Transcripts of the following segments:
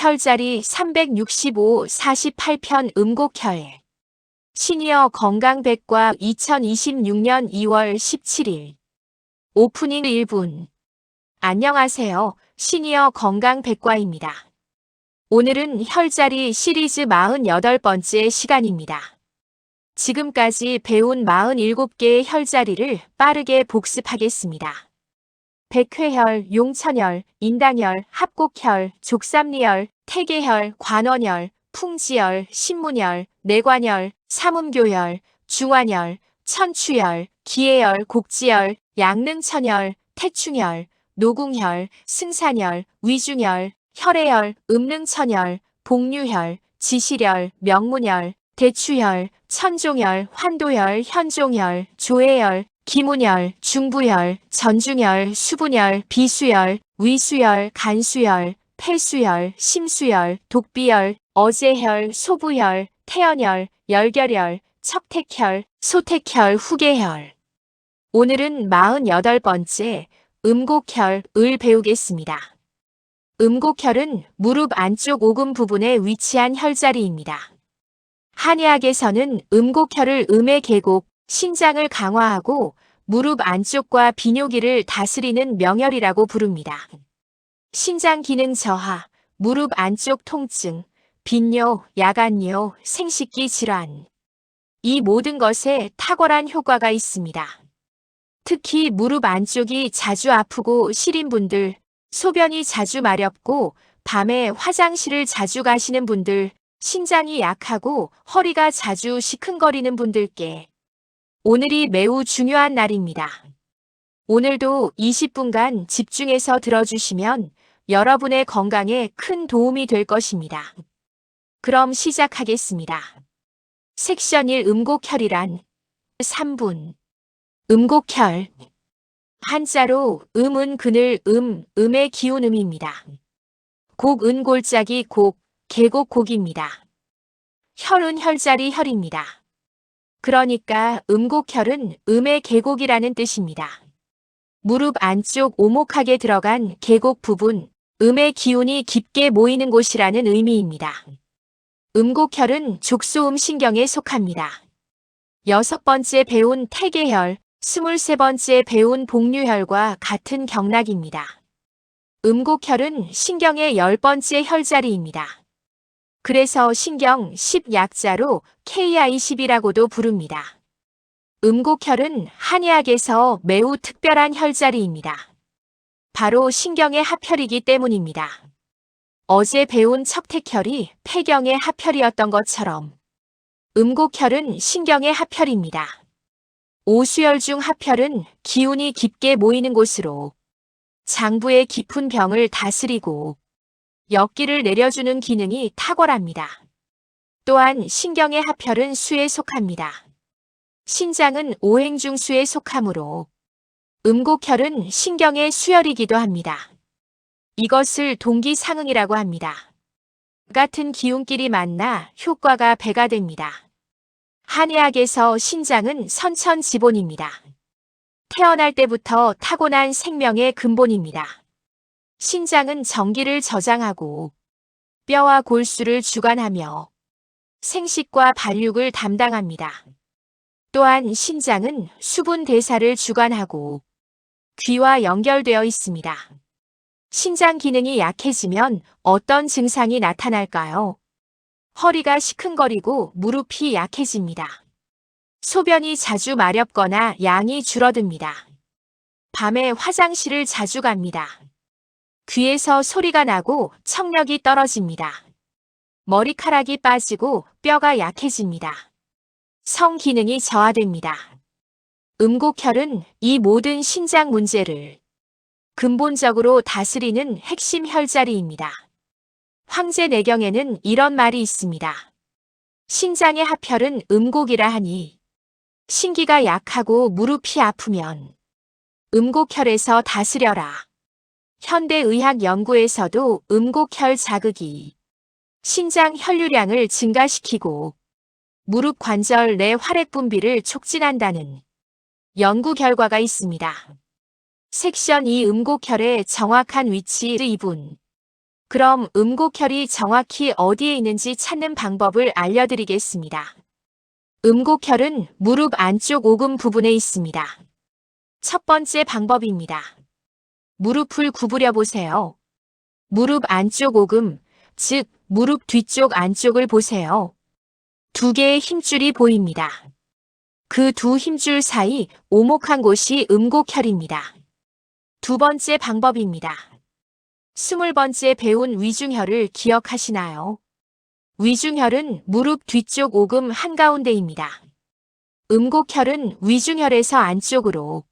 혈자리 365-48편 음곡혈. 시니어 건강백과 2026년 2월 17일. 오프닝 1분. 안녕하세요. 시니어 건강백과입니다. 오늘은 혈자리 시리즈 48번째 시간입니다. 지금까지 배운 47개의 혈자리를 빠르게 복습하겠습니다. 백회혈, 용천혈, 인당혈, 합곡혈, 족삼리혈, 태계혈, 관원혈, 풍지혈, 신문혈, 내관혈, 삼음교혈, 중환혈, 천추혈, 기해혈, 곡지혈, 양릉천혈, 태충혈, 노궁혈, 승산혈, 위중혈, 혈해혈, 음릉천혈, 복류혈, 지실혈, 명문혈, 대추혈, 천종혈, 환도혈, 현종혈, 조해혈, 기문혈, 중부혈, 전중혈, 수분혈, 비수혈, 위수혈, 간수혈, 폐수혈, 심수혈, 독비혈, 어제혈, 소부혈, 태연혈, 열결혈, 척택혈, 소택혈, 후계혈. 오늘은 48번째 음곡혈을 배우겠습니다. 음곡혈은 무릎 안쪽 오금 부분에 위치한 혈자리입니다. 한의학에서는 음곡혈을 음의 계곡, 신장을 강화하고 무릎 안쪽과 비뇨기를 다스리는 명혈이라고 부릅니다. 신장 기능 저하, 무릎 안쪽 통증, 빈뇨, 야간뇨, 생식기 질환. 이 모든 것에 탁월한 효과가 있습니다. 특히 무릎 안쪽이 자주 아프고 시린 분들, 소변이 자주 마렵고 밤에 화장실을 자주 가시는 분들, 신장이 약하고 허리가 자주 시큰거리는 분들께 오늘이 매우 중요한 날입니다. 오늘도 20분간 집중해서 들어주시면 여러분의 건강에 큰 도움이 될 것입니다. 그럼 시작하겠습니다. 섹션 1 음곡혈이란 3분. 음곡혈. 한자로 음은 그늘 음의 기운 음입니다. 곡은 골짜기 곡, 계곡 곡입니다. 혈은 혈자리 혈입니다. 그러니까 음곡혈은 음의 계곡이라는 뜻입니다. 무릎 안쪽 오목하게 들어간 계곡 부분, 음의 기운이 깊게 모이는 곳이라는 의미입니다. 음곡혈은 족소음 신경에 속합니다. 6번째 배운 태계혈, 23번째 배운 복류혈과 같은 경락입니다. 음곡혈은 신경의 10번째 혈자리입니다. 그래서 신경 10 약자로 KI10이라고도 부릅니다. 음곡혈은 한의학에서 매우 특별한 혈자리입니다. 바로 신경의 합혈이기 때문입니다. 어제 배운 척택혈이 폐경의 합혈이었던 것처럼 음곡혈은 신경의 합혈입니다. 오수혈 중 합혈은 기운이 깊게 모이는 곳으로 장부의 깊은 병을 다스리고 역기를 내려주는 기능이 탁월합니다. 또한 신경의 합혈은 수에 속합니다. 신장은 오행중수에 속하므로 음곡혈은 신경의 수혈이기도 합니다. 이것을 동기상응이라고 합니다. 같은 기운끼리 만나 효과가 배가 됩니다. 한의학에서 신장은 선천지본입니다. 태어날 때부터 타고난 생명의 근본입니다. 신장은 전기를 저장하고 뼈와 골수를 주관하며 생식과 발육을 담당합니다. 또한 신장은 수분 대사를 주관하고 귀와 연결되어 있습니다. 신장 기능이 약해지면 어떤 증상이 나타날까요? 허리가 시큰거리고 무릎이 약해집니다. 소변이 자주 마렵거나 양이 줄어듭니다. 밤에 화장실을 자주 갑니다. 귀에서 소리가 나고 청력이 떨어집니다. 머리카락이 빠지고 뼈가 약해집니다. 성 기능이 저하됩니다. 음곡혈은 이 모든 신장 문제를 근본적으로 다스리는 핵심 혈자리입니다. 황제내경에는 이런 말이 있습니다. 신장의 합혈은 음곡이라 하니 신기가 약하고 무릎이 아프면 음곡혈에서 다스려라. 현대의학 연구에서도 음곡혈 자극이 신장 혈류량을 증가시키고 무릎 관절 내 활액 분비를 촉진한다는 연구 결과가 있습니다. 섹션 2 음곡혈의 정확한 위치 2분. 그럼 음곡혈이 정확히 어디에 있는지 찾는 방법을 알려드리겠습니다. 음곡혈은 무릎 안쪽 오금 부분에 있습니다. 첫 번째 방법입니다. 무릎을 구부려 보세요. 무릎 안쪽 오금, 즉 무릎 뒤쪽 안쪽을 보세요. 두 개의 힘줄이 보입니다. 그 두 힘줄 사이 오목한 곳이 음곡혈입니다. 두 번째 방법입니다. 20번째 배운 위중혈을 기억하시나요? 위중혈은 무릎 뒤쪽 오금 한가운데입니다. 음곡혈은 위중혈에서 안쪽으로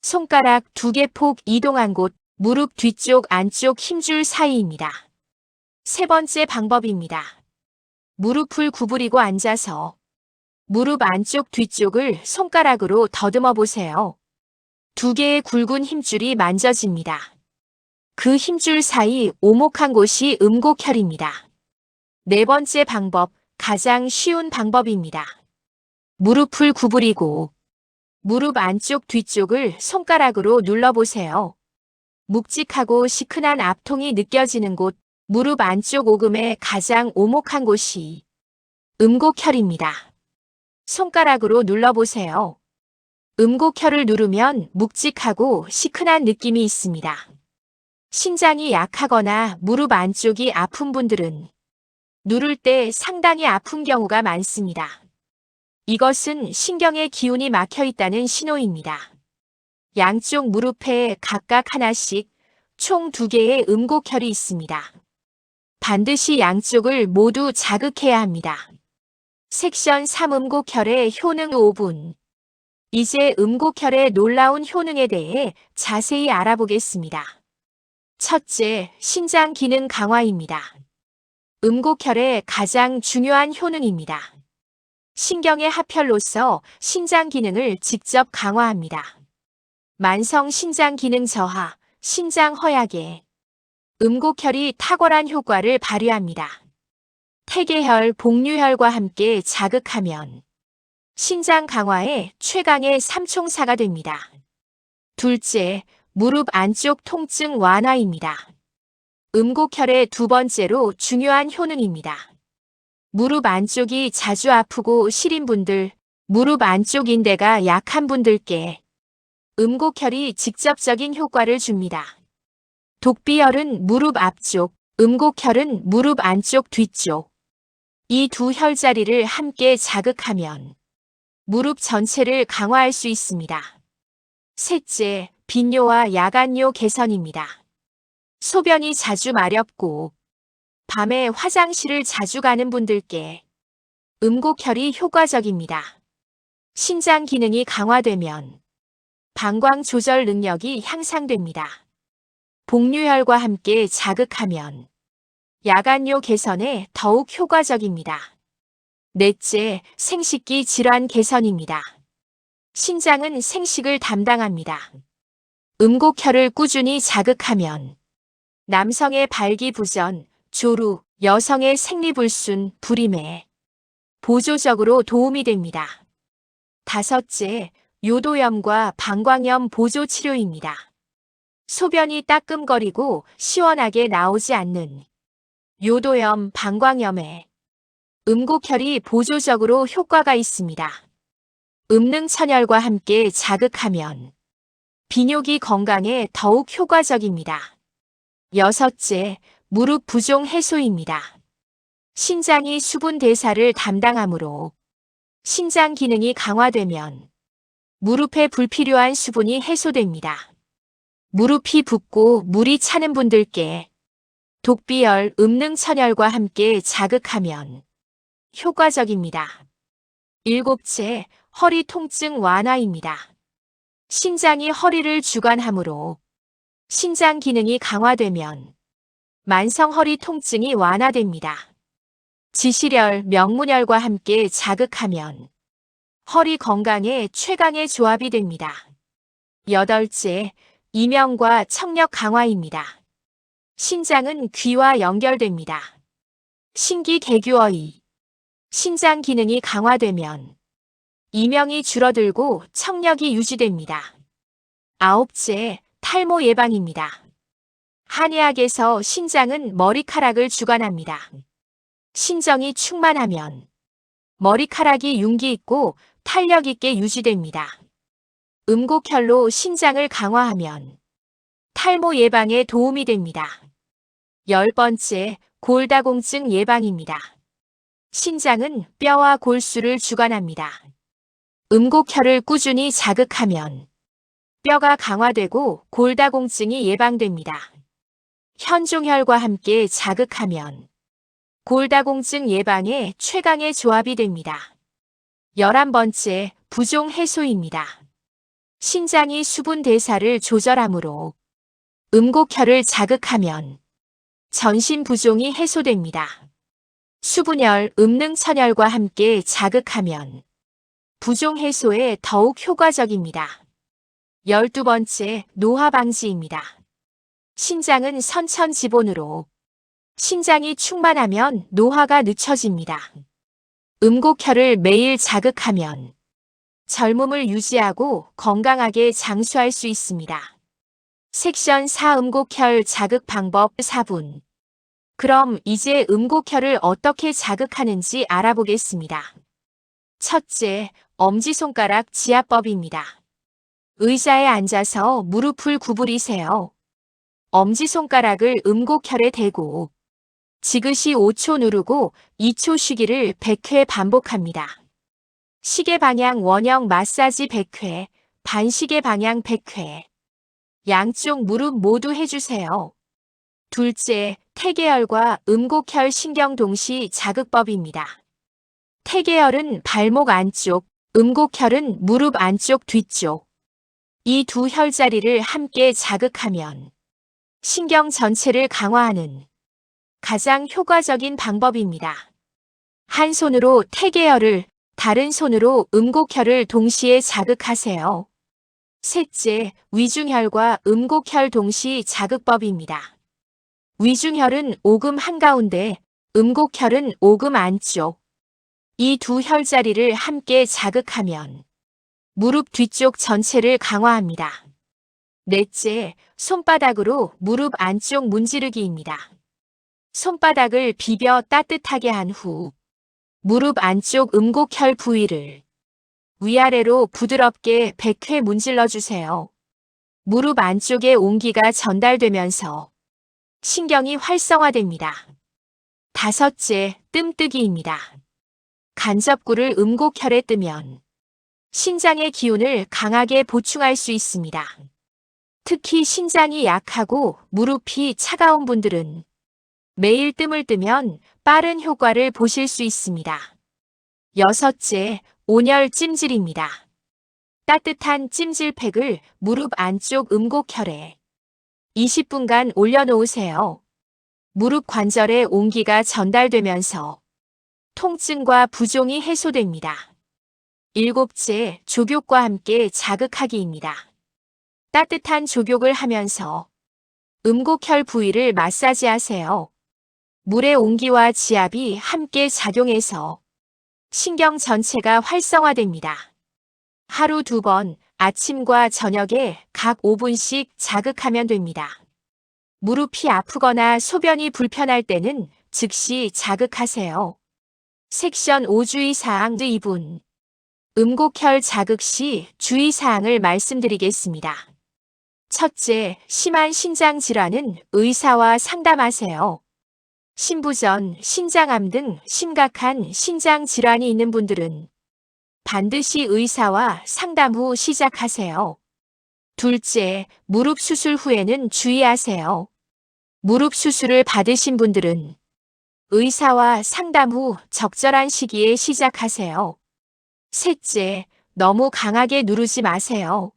손가락 두 개 폭 이동한 곳 무릎 뒤쪽 안쪽 힘줄 사이입니다. 세 번째 방법입니다. 무릎을 구부리고 앉아서 무릎 안쪽 뒤쪽을 손가락으로 더듬어 보세요. 두 개의 굵은 힘줄이 만져집니다. 그 힘줄 사이 오목한 곳이 음곡혈입니다. 네 번째 방법, 가장 쉬운 방법입니다. 무릎을 구부리고 무릎 안쪽 뒤쪽을 손가락으로 눌러보세요. 묵직하고 시큰한 압통이 느껴지는 곳, 무릎 안쪽 오금의 가장 오목한 곳이 음곡혈입니다. 손가락으로 눌러보세요. 음곡혈을 누르면 묵직하고 시큰한 느낌이 있습니다. 신장이 약하거나 무릎 안쪽이 아픈 분들은 누를 때 상당히 아픈 경우가 많습니다. 이것은 신경의 기운이 막혀 있다는 신호입니다. 양쪽 무릎에 각각 하나씩 총 2개의 음곡혈이 있습니다. 반드시 양쪽을 모두 자극해야 합니다. 섹션 3 음곡혈의 효능 5분. 이제 음곡혈의 놀라운 효능에 대해 자세히 알아보겠습니다. 첫째, 신장 기능 강화입니다. 음곡혈의 가장 중요한 효능입니다. 신경의 합혈로서 신장 기능을 직접 강화합니다. 만성 신장 기능 저하, 신장 허약에 음곡혈이 탁월한 효과를 발휘합니다. 태계혈, 복류혈과 함께 자극하면 신장 강화에 최강의 삼총사가 됩니다. 둘째, 무릎 안쪽 통증 완화입니다. 음곡혈의 두 번째로 중요한 효능입니다. 무릎 안쪽이 자주 아프고 시린 분들, 무릎 안쪽 인대가 약한 분들께 음곡혈이 직접적인 효과를 줍니다. 독비혈은 무릎 앞쪽, 음곡혈은 무릎 안쪽 뒤쪽. 이 두 혈자리를 함께 자극하면 무릎 전체를 강화할 수 있습니다. 셋째, 빈뇨와 야간뇨 개선입니다. 소변이 자주 마렵고 밤에 화장실을 자주 가는 분들께 음곡혈이 효과적입니다. 신장 기능이 강화되면 방광 조절 능력이 향상됩니다. 복류혈과 함께 자극하면 야간뇨 개선에 더욱 효과적입니다. 넷째, 생식기 질환 개선입니다. 신장은 생식을 담당합니다. 음곡혈을 꾸준히 자극하면 남성의 발기부전, 조루, 여성의 생리불순, 불임에 보조적으로 도움이 됩니다. 다섯째, 요도염과 방광염 보조 치료입니다. 소변이 따끔거리고 시원하게 나오지 않는 요도염, 방광염에 음곡혈이 보조적으로 효과가 있습니다. 음능천혈과 함께 자극하면 비뇨기 건강에 더욱 효과적입니다. 여섯째, 무릎 부종 해소입니다. 신장이 수분 대사를 담당하므로 신장 기능이 강화되면 무릎에 불필요한 수분이 해소됩니다. 무릎이 붓고 물이 차는 분들께 독비혈, 음능천혈과 함께 자극하면 효과적입니다. 일곱째, 허리 통증 완화입니다. 신장이 허리를 주관하므로 신장 기능이 강화되면 만성 허리 통증이 완화됩니다. 지시혈, 명문혈과 함께 자극하면 허리 건강에 최강의 조합이 됩니다. 여덟째, 이명과 청력 강화입니다. 신장은 귀와 연결됩니다. 신기계규어이. 신장 기능이 강화되면 이명이 줄어들고 청력이 유지됩니다. 아홉째, 탈모 예방입니다. 한의학에서 신장은 머리카락을 주관합니다. 신정이 충만하면 머리카락이 윤기 있고 탄력 있게 유지됩니다. 음곡혈로 신장을 강화하면 탈모 예방에 도움이 됩니다. 10번째, 골다공증 예방입니다. 신장은 뼈와 골수를 주관합니다. 음곡혈을 꾸준히 자극하면 뼈가 강화되고 골다공증이 예방됩니다. 현종혈과 함께 자극하면 골다공증 예방에 최강의 조합이 됩니다. 11번째, 부종 해소입니다. 신장이 수분 대사를 조절하므로 음곡혈을 자극하면 전신 부종이 해소됩니다. 수분열, 음능천열과 함께 자극하면 부종 해소에 더욱 효과적입니다. 12번째, 노화 방지입니다. 신장은 선천지본으로 신장이 충만하면 노화가 늦춰집니다. 음곡혈을 매일 자극하면 젊음을 유지하고 건강하게 장수할 수 있습니다. 섹션 4 음곡혈 자극 방법 4분. 그럼 이제 음곡혈을 어떻게 자극하는지 알아보겠습니다. 첫째, 엄지손가락 지압법입니다. 의자에 앉아서 무릎을 구부리세요. 엄지손가락을 음곡혈에 대고 지그시 5초 누르고 2초 쉬기를 100회 반복합니다. 시계 방향 원형 마사지 100회, 반시계 방향 100회. 양쪽 무릎 모두 해주세요. 둘째, 태계혈과 음곡혈 신경 동시 자극법입니다. 태계혈은 발목 안쪽, 음곡혈은 무릎 안쪽 뒤쪽. 이 두 혈자리를 함께 자극하면 신경 전체를 강화하는 가장 효과적인 방법입니다. 한 손으로 태계혈을, 다른 손으로 음곡혈을 동시에 자극하세요. 셋째, 위중혈과 음곡혈 동시 자극법입니다. 위중혈은 오금 한가운데, 음곡혈은 오금 안쪽. 이 두 혈자리를 함께 자극하면 무릎 뒤쪽 전체를 강화합니다. 넷째, 손바닥으로 무릎 안쪽 문지르기입니다. 손바닥을 비벼 따뜻하게 한 후 무릎 안쪽 음곡혈 부위를 위아래로 부드럽게 100회 문질러 주세요. 무릎 안쪽에 온기가 전달되면서 신경이 활성화됩니다. 다섯째, 뜸뜨기입니다. 간접구를 음곡혈에 뜨면 신장의 기운을 강하게 보충할 수 있습니다. 특히 신장이 약하고 무릎이 차가운 분들은 매일 뜸을 뜨면 빠른 효과를 보실 수 있습니다. 여섯째, 온열 찜질입니다. 따뜻한 찜질팩을 무릎 안쪽 음곡혈에 20분간 올려놓으세요. 무릎 관절에 온기가 전달되면서 통증과 부종이 해소됩니다. 일곱째, 족욕과 함께 자극하기입니다. 따뜻한 족욕을 하면서 음곡혈 부위를 마사지하세요. 물의 온기와 지압이 함께 작용해서 신경 전체가 활성화됩니다. 하루 2번, 아침과 저녁에 각 5분씩 자극하면 됩니다. 무릎이 아프거나 소변이 불편할 때는 즉시 자극하세요. 섹션 5 주의사항 2분. 음곡혈 자극 시 주의사항을 말씀드리겠습니다. 첫째, 심한 신장 질환은 의사와 상담하세요. 신부전, 신장암 등 심각한 신장 질환이 있는 분들은 반드시 의사와 상담 후 시작하세요. 둘째, 무릎 수술 후에는 주의하세요. 무릎 수술을 받으신 분들은 의사와 상담 후 적절한 시기에 시작하세요. 셋째, 너무 강하게 누르지 마세요.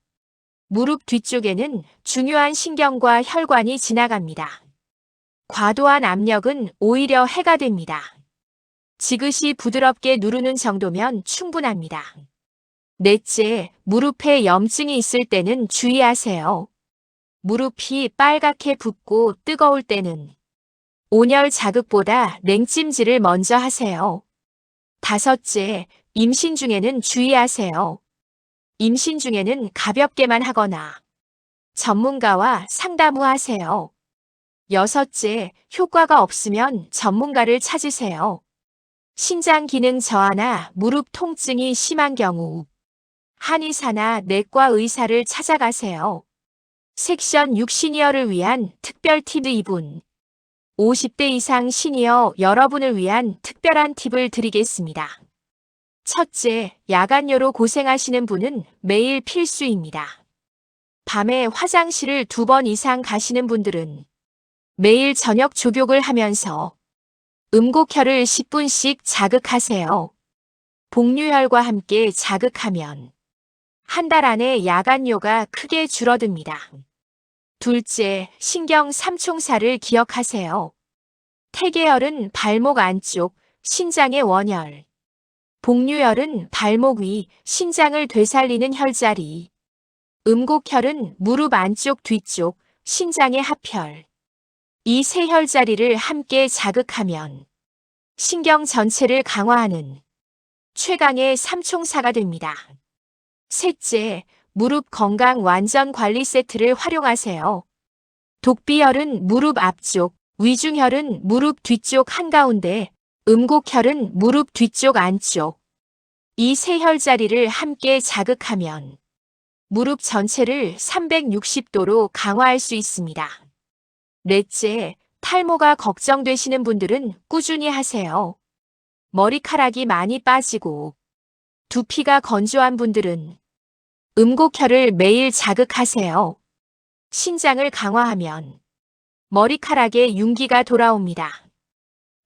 무릎 뒤쪽에는 중요한 신경과 혈관이 지나갑니다. 과도한 압력은 오히려 해가 됩니다. 지그시 부드럽게 누르는 정도면 충분합니다. 넷째, 무릎에 염증이 있을 때는 주의하세요. 무릎이 빨갛게 붓고 뜨거울 때는 온열 자극보다 냉찜질을 먼저 하세요. 다섯째, 임신 중에는 주의하세요. 임신 중에는 가볍게만 하거나 전문가와 상담 후 하세요. 6째, 효과가 없으면 전문가를 찾으세요. 신장 기능 저하나 무릎 통증이 심한 경우 한의사나 내과 의사를 찾아가세요. 섹션 6 시니어를 위한 특별 팁 2분. 50대 이상 시니어 여러분을 위한 특별한 팁을 드리겠습니다. 첫째, 야간요로 고생하시는 분은 매일 필수입니다. 밤에 화장실을 2번 이상 가시는 분들은 매일 저녁 족욕을 하면서 음곡혈을 10분씩 자극하세요. 복류혈과 함께 자극하면 한 달 안에 야간요가 크게 줄어듭니다. 둘째, 신경 삼총사를 기억하세요. 태계혈은 발목 안쪽, 신장의 원혈. 복류혈은 발목 위, 신장을 되살리는 혈자리. 음곡혈은 무릎 안쪽 뒤쪽, 신장의 합혈. 이 세 혈자리를 함께 자극하면 신경 전체를 강화하는 최강의 삼총사가 됩니다. 셋째, 무릎 건강 완전 관리 세트를 활용하세요. 독비혈은 무릎 앞쪽, 위중혈은 무릎 뒤쪽 한가운데, 음곡혈은 무릎 뒤쪽 안쪽. 이 세 혈자리를 함께 자극하면 무릎 전체를 360도로 강화할 수 있습니다. 넷째, 탈모가 걱정되시는 분들은 꾸준히 하세요. 머리카락이 많이 빠지고 두피가 건조한 분들은 음곡혈을 매일 자극하세요. 신장을 강화하면 머리카락에 윤기가 돌아옵니다.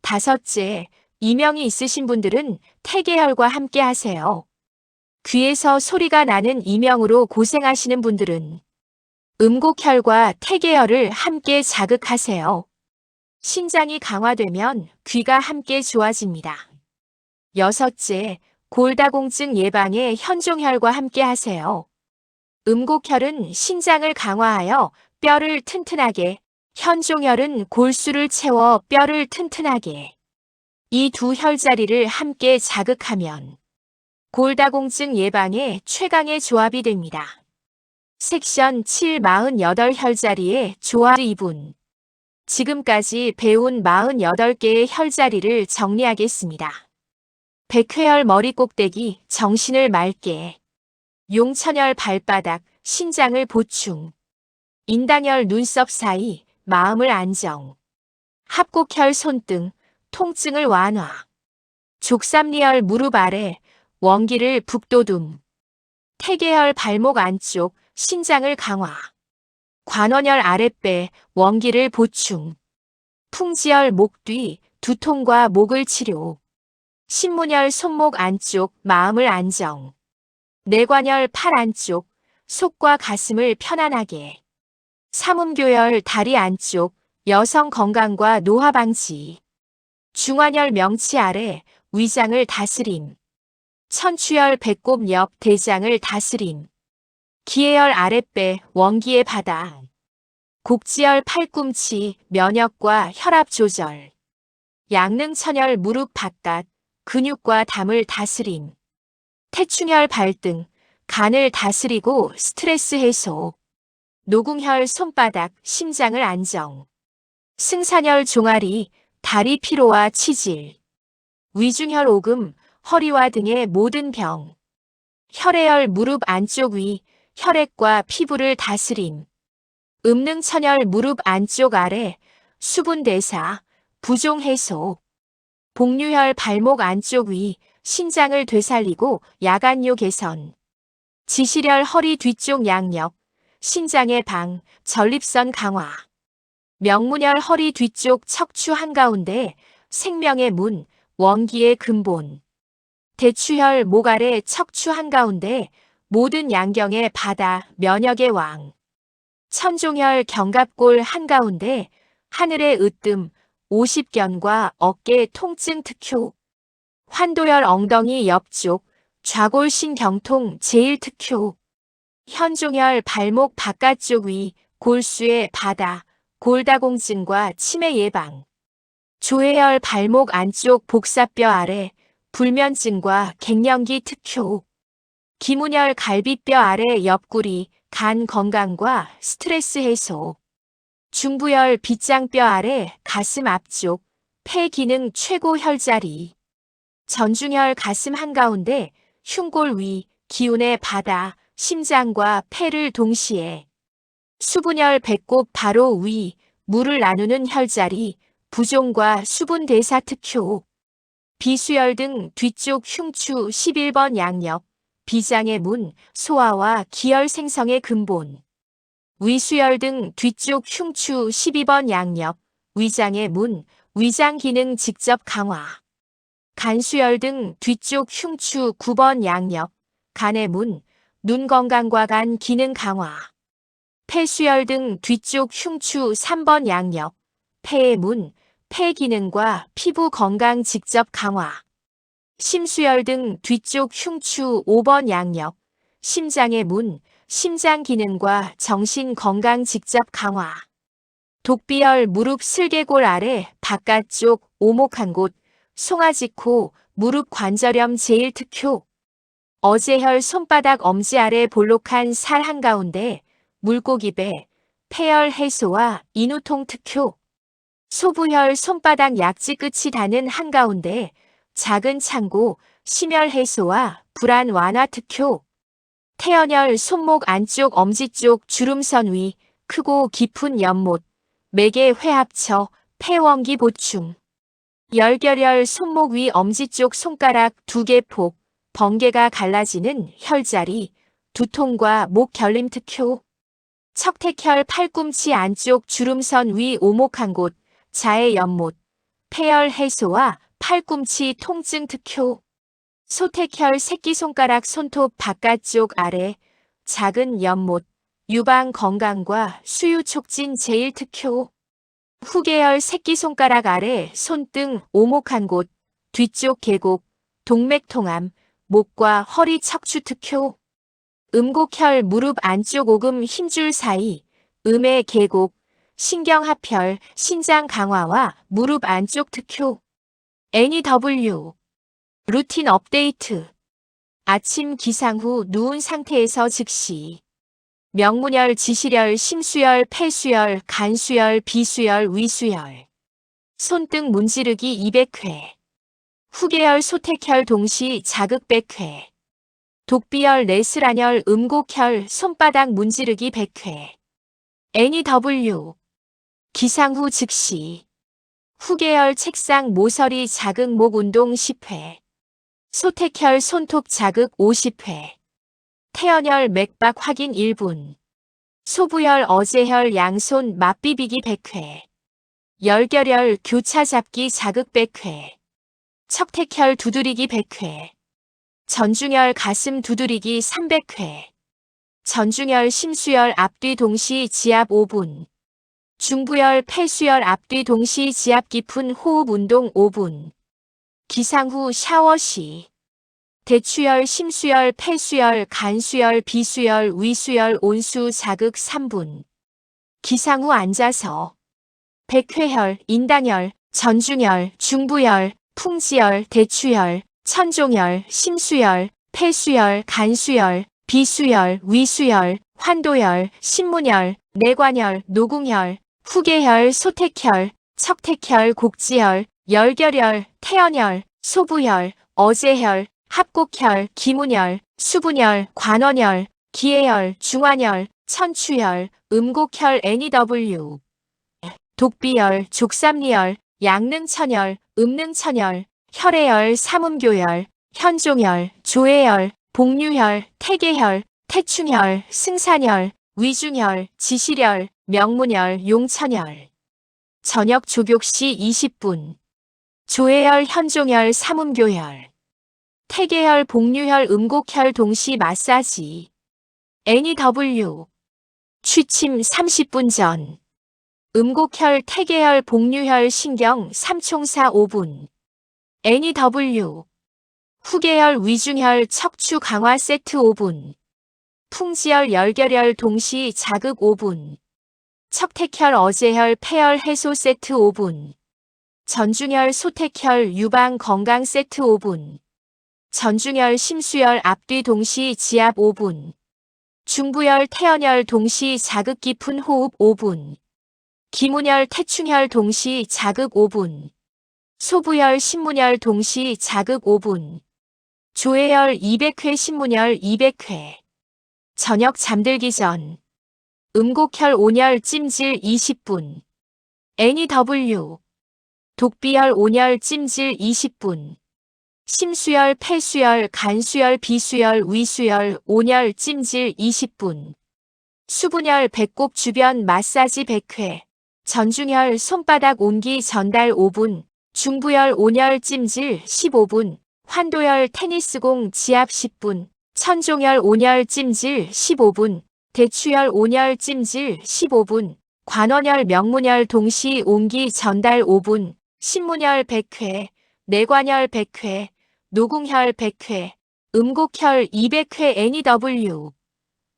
다섯째, 이명이 있으신 분들은 태계혈과 함께 하세요. 귀에서 소리가 나는 이명으로 고생하시는 분들은 음곡혈과 태계혈을 함께 자극하세요. 신장이 강화되면 귀가 함께 좋아집니다. 여섯째, 골다공증 예방에 현종혈과 함께 하세요. 음곡혈은 신장을 강화하여 뼈를 튼튼하게, 현종혈은 골수를 채워 뼈를 튼튼하게. 이 두 혈자리를 함께 자극하면 골다공증 예방에 최강의 조합이 됩니다. 섹션 7 48혈자리의 조합 2분. 지금까지 배운 48개의 혈자리를 정리하겠습니다. 백회혈 머리 꼭대기, 정신을 맑게. 용천혈 발바닥, 신장을 보충. 인당혈 눈썹 사이, 마음을 안정. 합곡혈 손등, 통증을 완화. 족삼리혈 무릎 아래, 원기를 북돋움. 태계혈 발목 안쪽, 신장을 강화. 관원혈 아랫배, 원기를 보충. 풍지혈 목 뒤, 두통과 목을 치료. 신문혈 손목 안쪽, 마음을 안정. 내관혈 팔 안쪽, 속과 가슴을 편안하게. 삼음교혈 다리 안쪽, 여성 건강과 노화 방지. 중환혈 명치 아래, 위장을 다스림. 천추혈 배꼽 옆 대장을 다스림. 기해혈 아랫배, 원기의 바다. 곡지혈 팔꿈치, 면역과 혈압 조절. 양릉천혈 무릎 바깥, 근육과 담을 다스림. 태충혈 발등, 간을 다스리고 스트레스 해소. 노궁혈 손바닥, 심장을 안정. 승산혈 종아리, 다리 피로와 치질. 위중혈 오금, 허리와 등의 모든 병. 혈액혈 무릎 안쪽 위, 혈액과 피부를 다스림. 음릉천혈 무릎 안쪽 아래, 수분 대사, 부종 해소. 복류혈 발목 안쪽 위, 신장을 되살리고 야간요 개선. 지시혈 허리 뒤쪽 양옆, 신장의 방, 전립선 강화. 명문혈 허리 뒤쪽 척추 한가운데, 생명의 문, 원기의 근본. 대추혈 목 아래 척추 한가운데, 모든 양경의 바다, 면역의 왕. 천종혈 견갑골 한가운데, 하늘의 으뜸, 50견과 어깨 통증 특효. 환도혈 엉덩이 옆쪽, 좌골신경통 제일 특효. 현종혈 발목 바깥쪽 위, 골수의 바다, 골다공증과 치매 예방. 조회혈 발목 안쪽 복사뼈 아래, 불면증과 갱년기 특효. 기문혈 갈비뼈 아래 옆구리, 간 건강과 스트레스 해소. 중부열 빗장뼈 아래 가슴 앞쪽, 폐 기능 최고 혈자리. 전중혈 가슴 한가운데, 흉골 위, 기운의 바다, 심장과 폐를 동시에. 수분혈 배꼽 바로 위, 물을 나누는 혈자리, 부종과 수분 대사 특효. 비수혈 등 뒤쪽 흉추 11번 양옆, 비장의 문, 소화와 기혈 생성의 근본. 위수혈 등 뒤쪽 흉추 12번 양옆, 위장의 문, 위장 기능 직접 강화. 간수혈 등 뒤쪽 흉추 9번 양옆, 간의 문, 눈 건강과 간 기능 강화. 폐수혈 등 뒤쪽 흉추 3번 양옆, 폐의 문, 폐 기능과 피부 건강 직접 강화. 심수혈 등 뒤쪽 흉추 5번 양옆, 심장의 문, 심장 기능과 정신 건강 직접 강화. 독비혈 무릎 슬개골 아래 바깥쪽 오목한 곳, 송아지코, 무릎 관절염 제일 특효. 어제혈 손바닥 엄지 아래 볼록한 살 한가운데, 물고기 배, 폐혈 해소와 인후통 특효. 소부혈 손바닥 약지 끝이 닿는 한가운데, 작은 창고, 심혈 해소와 불안 완화 특효. 태연혈 손목 안쪽 엄지 쪽 주름선 위, 크고 깊은 연못, 매개 회합처, 폐원기 보충. 열결혈 손목 위 엄지 쪽 손가락 2개 폭, 번개가 갈라지는 혈자리, 두통과 목 결림 특효. 척택혈 팔꿈치 안쪽 주름선 위 오목한 곳, 자해 연못, 폐혈 해소와 팔꿈치 통증 특효. 소택혈 새끼손가락 손톱 바깥쪽 아래, 작은 연못, 유방 건강과 수유 촉진 제일 특효. 후계혈 새끼손가락 아래 손등 오목한 곳, 뒤쪽 계곡, 동맥통암, 목과 허리 척추 특효. 음곡혈 무릎 안쪽 오금 힘줄 사이, 음의 계곡, 신경합혈, 신장 강화와 무릎 안쪽 특효. NEW 루틴 업데이트. 아침 기상 후 누운 상태에서 즉시. 명문혈, 지실혈, 심수혈, 폐수혈, 간수혈, 비수혈, 위수혈. 손등 문지르기 200회. 후계혈, 소택혈 동시 자극 100회. 독비혈, 레스란혈, 음곡혈, 손바닥 문지르기 100회. NEW 기상 후 즉시. 후계혈 책상 모서리 자극 목 운동 10회. 소택혈 손톱 자극 50회. 태연혈 맥박 확인 1분. 소부혈 어제혈 양손 맞비비기 100회. 열결혈 교차 잡기 자극 100회. 척택혈 두드리기 100회. 전중혈 가슴 두드리기 300회. 전중혈 심수혈 앞뒤 동시 지압 5분. 중부혈 폐수혈 앞뒤 동시 지압 깊은 호흡 운동 5분. 기상 후 샤워 시. 대추혈, 심수혈, 폐수혈, 간수혈, 비수혈, 위수혈, 온수 자극 3분. 기상 후 앉아서. 백회혈, 인당혈, 전중혈, 중부혈, 풍지혈, 대추혈, 천종혈, 심수혈, 폐수혈, 간수혈, 비수혈, 위수혈, 환도혈, 신문혈, 내관혈, 노궁혈, 후계혈, 소택혈, 척택혈, 곡지혈, 열결혈, 태연혈, 소부혈, 어제혈, 합곡혈, 기문혈, 수분혈, 관원혈, 기해혈, 중환혈, 천추혈, 음곡혈 NEW. 독비혈, 족삼리혈, 양능천혈, 음능천혈, 혈해혈, 삼음교혈, 현종혈, 조해혈, 복류혈, 태계혈, 태충혈, 승산혈, 위중혈, 지실혈, 명문혈, 용천혈. 저녁 조격 시 20분. 조해혈, 현종혈, 삼음교혈. 태계혈, 복류혈, 음곡혈 동시 마사지. NEW. 취침 30분 전. 음곡혈, 태계혈, 복류혈, 신경 3총사 5분. NEW. 후계혈, 위중혈, 척추 강화 세트 5분. 풍지혈, 열결혈 동시 자극 5분. 척택혈, 어제혈, 폐혈 해소 세트 5분. 전중혈, 소택혈, 유방 건강 세트 5분. 전중혈, 심수혈 앞뒤 동시 지압 5분. 중부혈, 태연혈 동시 자극 깊은 호흡 5분. 기문혈 태충혈 동시 자극 5분. 소부혈 신문혈 동시 자극 5분. 조회혈 200회 신문혈 200회. 저녁 잠들기 전. 음곡혈 온혈 찜질 20분. NEW. 독비혈 온혈 찜질 20분. 심수혈 폐수혈 간수혈 비수혈 위수혈 온혈 찜질 20분. 수분혈 배꼽 주변 마사지 100회. 전중혈 손바닥 온기 전달 5분. 중부혈 온혈 찜질 15분. 환도혈 테니스공 지압 10분. 천종혈 온혈 찜질 15분. 대추혈 온혈 찜질 15분. 관원혈 명문혈 동시 온기 전달 5분. 신문혈 100회. 내관혈 100회. 노궁혈 100회. 음곡혈 200회 NEW.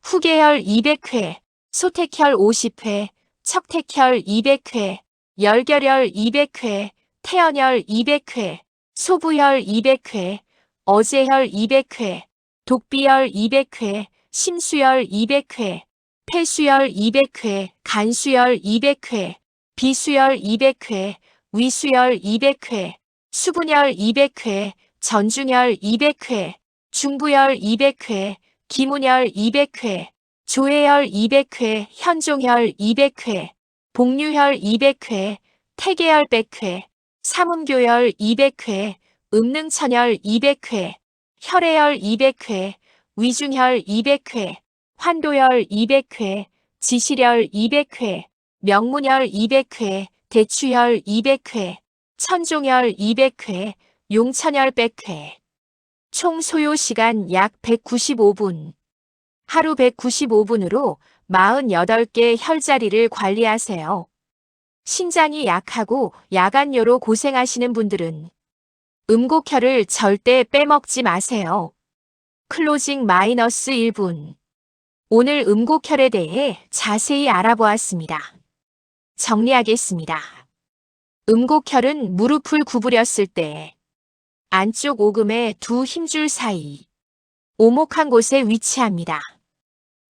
후계혈 200회. 소택혈 50회. 척택혈 200회. 열결혈 200회. 태연혈 200회. 소부혈 200회. 어제혈 200회. 독비혈 200회. 심수혈 200회. 폐수혈 200회. 간수혈 200회. 비수혈 200회. 위수혈 200회. 수분혈 200회. 전중혈 200회. 중부혈 200회. 기문혈 200회. 조회혈 200회. 현종혈 200회. 복류혈 200회. 태계혈 100회. 삼음교혈 200회. 음능천혈 200회. 혈해혈 200회. 위중혈 200회. 환도혈 200회. 지시혈 200회. 명문혈 200회. 대추혈 200회. 천종혈 200회. 용천혈 100회. 총 소요 시간 약 195분. 하루 195분으로 48개 혈자리를 관리하세요. 신장이 약하고 야간요로 고생하시는 분들은 음곡혈을 절대 빼먹지 마세요. 클로징 마이너스 1분. 오늘 음곡혈에 대해 자세히 알아보았습니다. 정리하겠습니다. 음곡혈은 무릎을 구부렸을 때 안쪽 오금의 두 힘줄 사이 오목한 곳에 위치합니다.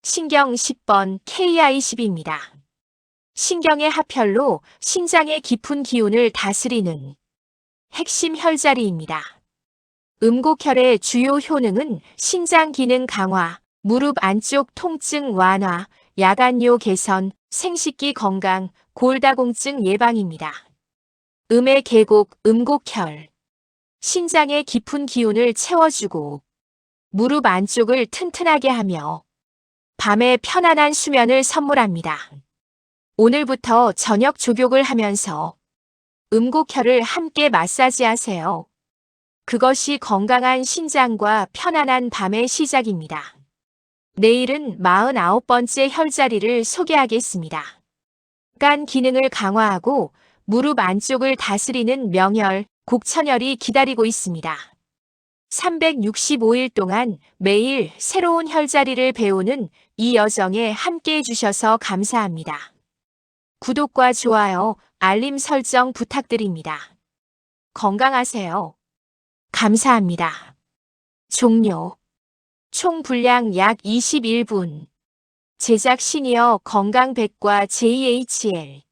신경 10번 KI10입니다. 신경의 하편로 신장의 깊은 기운을 다스리는 핵심 혈자리입니다. 음곡혈의 주요 효능은 신장 기능 강화, 무릎 안쪽 통증 완화, 야간요 개선, 생식기 건강, 골다공증 예방입니다. 음의 계곡 음곡혈. 신장의 깊은 기운을 채워주고 무릎 안쪽을 튼튼하게 하며 밤에 편안한 수면을 선물합니다. 오늘부터 저녁 족욕을 하면서 음곡혈을 함께 마사지하세요. 그것이 건강한 신장과 편안한 밤의 시작입니다. 내일은 49번째 혈자리를 소개하겠습니다. 간 기능을 강화하고 무릎 안쪽을 다스리는 명혈, 곡천혈이 기다리고 있습니다. 365일 동안 매일 새로운 혈자리를 배우는 이 여정에 함께 해주셔서 감사합니다. 구독과 좋아요, 알림 설정 부탁드립니다. 건강하세요. 감사합니다. 종료. 총 분량 약 21분. 제작 시니어 건강백과 JHL.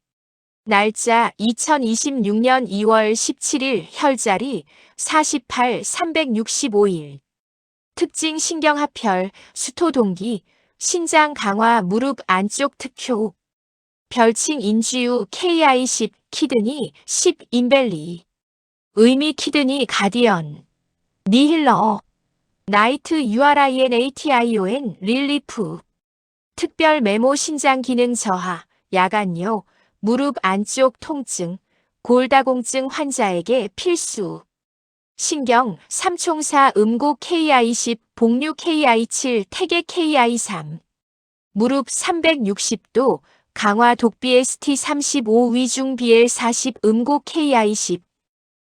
날짜 2026년 2월 17일 혈자리 48 365일. 특징 신경합혈, 수토동기, 신장 강화 무릎 안쪽 특효. 별칭 인지유 KI10 키드니 10 인벨리. 의미 키드니 가디언. 니힐러. 나이트 URINATION 릴리프. 특별 메모 신장 기능 저하, 야간요, 무릎 안쪽 통증, 골다공증 환자에게 필수. 신경, 삼총사 음곡 KI10, 복류 KI7, 태계 KI3. 무릎 360도, 강화 독비 ST35 위중 BL40 음곡 KI10.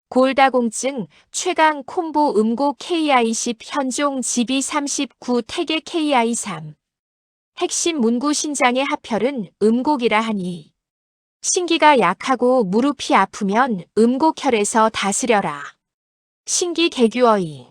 골다공증, 최강 콤보 음곡 KI10 현종 GB39 태계 KI3. 핵심 문구 신장의 합혈은 음곡이라 하니. 신기가 약하고 무릎이 아프면 음곡혈에서 다스려라. 신기 개규어이.